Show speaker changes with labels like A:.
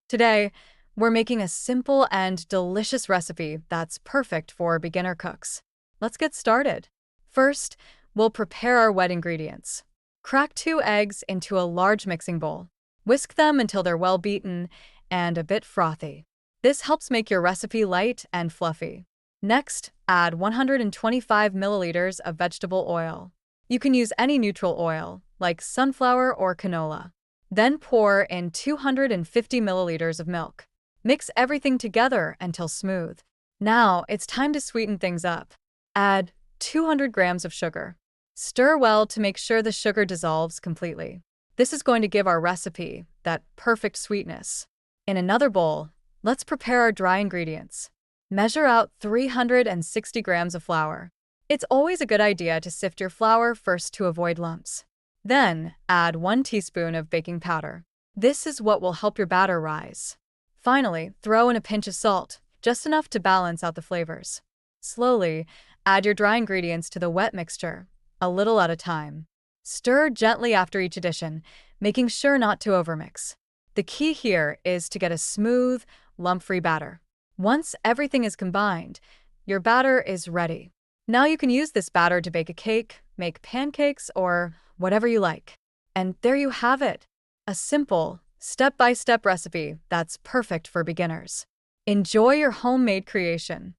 A: Today, we're making a simple and delicious recipe that's perfect for beginner cooks. Let's get started. First, we'll prepare our wet ingredients. Crack 2 eggs into a large mixing bowl. Whisk them until they're well beaten and a bit frothy. This helps make your recipe light and fluffy. Next, add 125 milliliters of vegetable oil. You can use any neutral oil, like sunflower or canola. Then pour in 250 milliliters of milk. Mix everything together until smooth. Now it's time to sweeten things up. Add 200 grams of sugar. Stir well to make sure the sugar dissolves completely. This is going to give our recipe that perfect sweetness. In another bowl, let's prepare our dry ingredients. Measure out 360 grams of flour. It's always a good idea to sift your flour first to avoid lumps. Then, add 1 teaspoon of baking powder. This is what will help your batter rise. Finally, throw in a pinch of salt, just enough to balance out the flavors. Slowly, add your dry ingredients to the wet mixture, a little at a time. Stir gently after each addition, making sure not to overmix. The key here is to get a smooth, lump-free batter. Once everything is combined, your batter is ready. Now you can use this batter to bake a cake, make pancakes, or whatever you like. And there you have it, a simple, step-by-step recipe that's perfect for beginners. Enjoy your homemade creation.